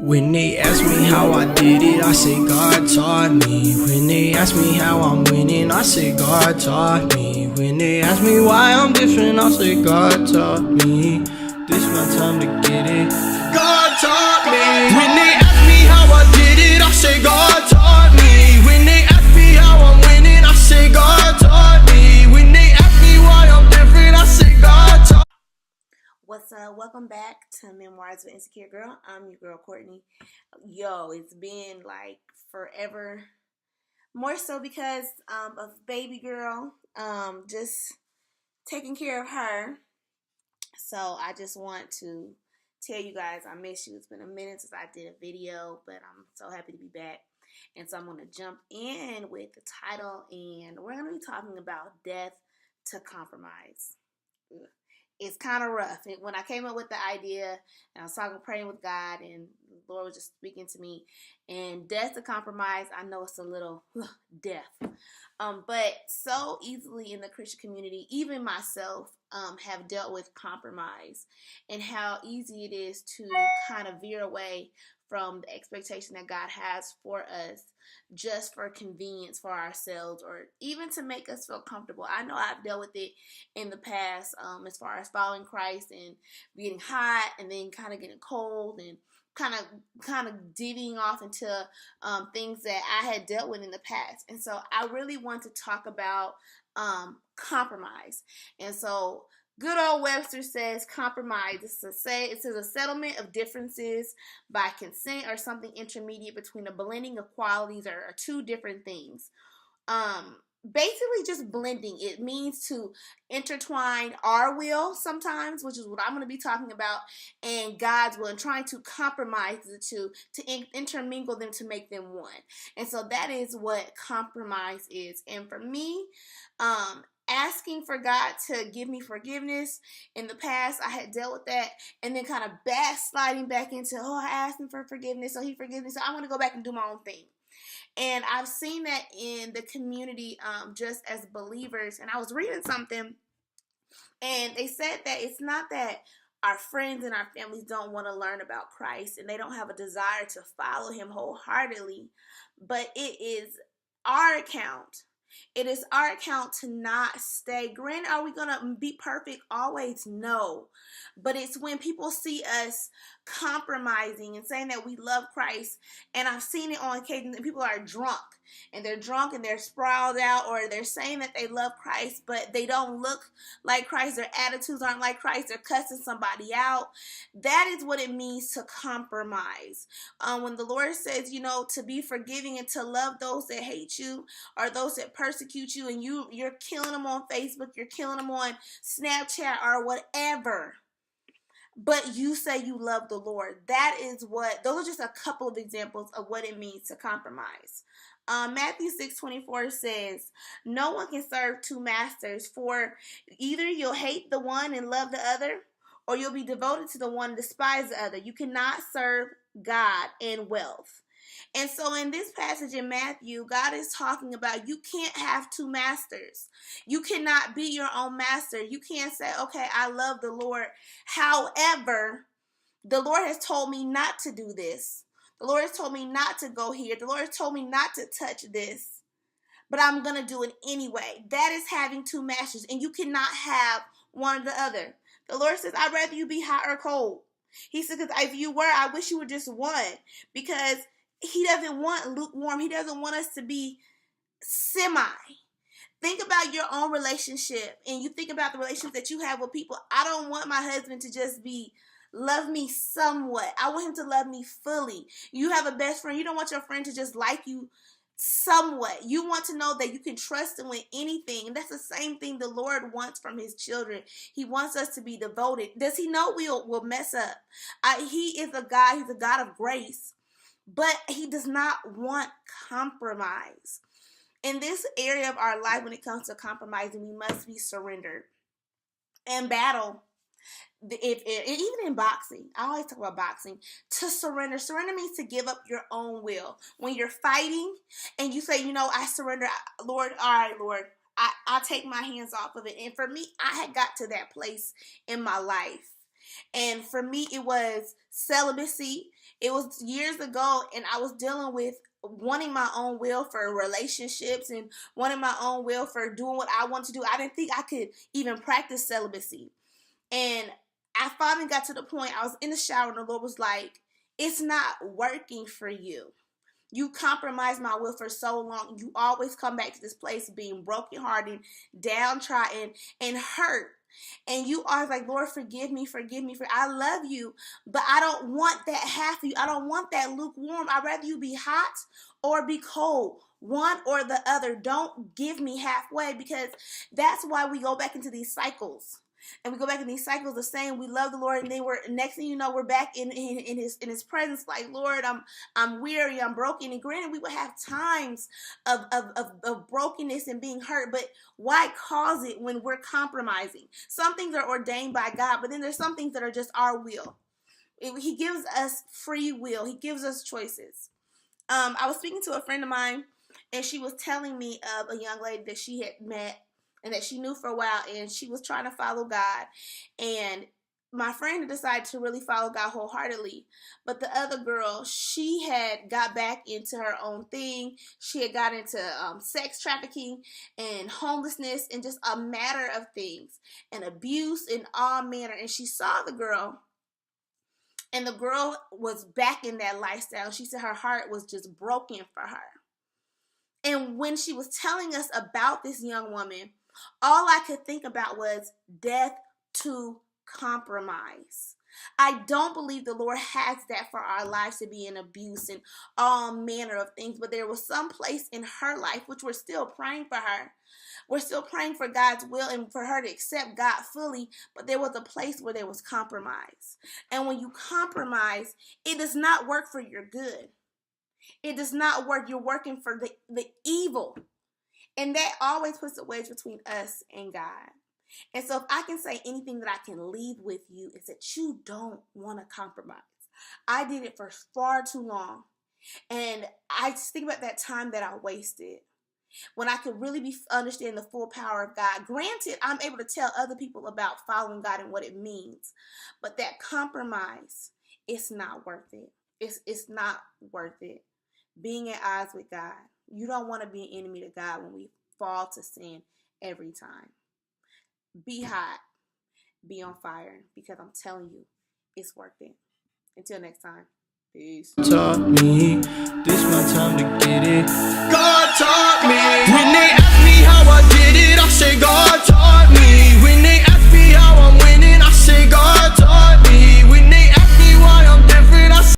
When they ask me how I did it, I say God taught me. When they ask me how I'm winning, I say God taught me. When they ask me why I'm different, I say God taught me. This my time to get it. God taught me. When they ask me how I did it, I say God taught me. When they ask me how I'm winning, I say God taught me. When they ask me why I'm different, I say God taught me. What's up? Welcome back to Memoirs of an Insecure Girl. I'm your girl, Courtney. Yo, it's been like forever. More so because of baby girl. Just taking care of her. So I just want to tell you guys I miss you. It's been a minute since I did a video, but I'm so happy to be back. And so I'm going to jump in with the title, and we're going to be talking about death to compromise. It's kind of rough. When I came up with the idea, and I was praying with God, and the Lord was just speaking to me, and death to compromise, I know it's a little death. But so easily in the Christian community, even myself, have dealt with compromise and how easy it is to kind of veer away from the expectation that God has for us just for convenience for ourselves or even to make us feel comfortable. I know I've dealt with it in the past as far as following Christ and getting hot and then kind of getting cold and kind of divvying off into things that I had dealt with in the past. And so I really want to talk about compromise. And so good old Webster says compromise is a settlement of differences by consent or something intermediate between a blending of qualities or two different things. Basically just blending. It means to intertwine our will sometimes, which is what I'm going to be talking about, and God's will, and trying to compromise the two to intermingle them to make them one. And so that is what compromise is. And for me, asking for God to give me forgiveness. In the past, I had dealt with that and then kind of backsliding back into, I asked him for forgiveness, so he forgives me, so I want to go back and do my own thing. And I've seen that in the community just as believers. And I was reading something, and they said that it's not that our friends and our families don't want to learn about Christ and they don't have a desire to follow him wholeheartedly, but it is our account. It is our account to not stay. Granted, are we going to be perfect always? No. But it's when people see us compromising and saying that we love Christ, and I've seen it on occasion that people are drunk and they're sprawled out, or they're saying that they love Christ, but they don't look like Christ. Their attitudes aren't like Christ. They're cussing somebody out. That is what it means to compromise. When the Lord says, to be forgiving and to love those that hate you, or those that persecute you, and you're killing them on Facebook, you're killing them on Snapchat or whatever, but you say you love the Lord. Those are just a couple of examples of what it means to compromise. Matthew 6:24 says, no one can serve two masters, for either you'll hate the one and love the other, or you'll be devoted to the one and despise the other. You cannot serve God and wealth. And so in this passage in Matthew, God is talking about you can't have two masters. You cannot be your own master. You can't say, okay, I love the Lord. However, the Lord has told me not to do this. The Lord has told me not to go here. The Lord has told me not to touch this, but I'm going to do it anyway. That is having two masters, and you cannot have one or the other. The Lord says, I'd rather you be hot or cold. He says, because if you were, I wish you were just one, because he doesn't want lukewarm. He doesn't want us to be semi. Think about your own relationship, and you think about the relationships that you have with people. I don't want my husband to just love me somewhat. I want him to love me fully. You have a best friend. You don't want your friend to just like you somewhat. You want to know that you can trust him with anything. And that's the same thing the Lord wants from his children. He wants us to be devoted. Does he know we'll mess up? He is a God. He's a God of grace. But he does not want compromise. In this area of our life, when it comes to compromising, we must be surrendered. In battle, even in boxing, I always talk about boxing, to surrender. Surrender means to give up your own will. When you're fighting and you say, I surrender, Lord, all right, Lord, I take my hands off of it. And for me, I had got to that place in my life. And for me, it was celibacy. It was years ago, and I was dealing with wanting my own will for relationships and wanting my own will for doing what I want to do. I didn't think I could even practice celibacy. And I finally got to the point, I was in the shower, and the Lord was like, it's not working for you. You compromised my will for so long. You always come back to this place of being brokenhearted, downtrodden, and hurt. And you are like, Lord, forgive me. I love you, but I don't want that half of you. I don't want that lukewarm. I'd rather you be hot or be cold. One or the other. Don't give me halfway, because that's why we go back into these cycles. And we go back in these cycles of saying we love the Lord, and then next thing you know, we're back in his presence, like, Lord, I'm weary, I'm broken. And granted, we would have times of brokenness and being hurt, but why cause it when we're compromising? Some things are ordained by God, but then there's some things that are just our will. He gives us free will. He gives us choices. I was speaking to a friend of mine, and she was telling me of a young lady that she had met and that she knew for a while, and she was trying to follow God. And my friend decided to really follow God wholeheartedly. But the other girl, she had got back into her own thing. She had got into sex trafficking and homelessness and just a matter of things, and abuse in all manner. And she saw the girl, and the girl was back in that lifestyle. She said her heart was just broken for her. And when she was telling us about this young woman, all I could think about was death to compromise. I don't believe the Lord has that for our lives, to be in abuse and all manner of things. But there was some place in her life, which we're still praying for her. We're still praying for God's will and for her to accept God fully. But there was a place where there was compromise. And when you compromise, it does not work for your good. It does not work. You're working for the evil. And that always puts a wedge between us and God. And so if I can say anything that I can leave with you, is that you don't want to compromise. I did it for far too long. And I just think about that time that I wasted, when I could really be understanding the full power of God. Granted, I'm able to tell other people about following God and what it means. But that compromise, it's not worth it. It's not worth it. Being at odds with God. You don't want to be an enemy to God when we fall to sin every time. Be hot. Be on fire. Because I'm telling you, it's worth it. Until next time. Peace. Taught me, this my time to get it. God taught me.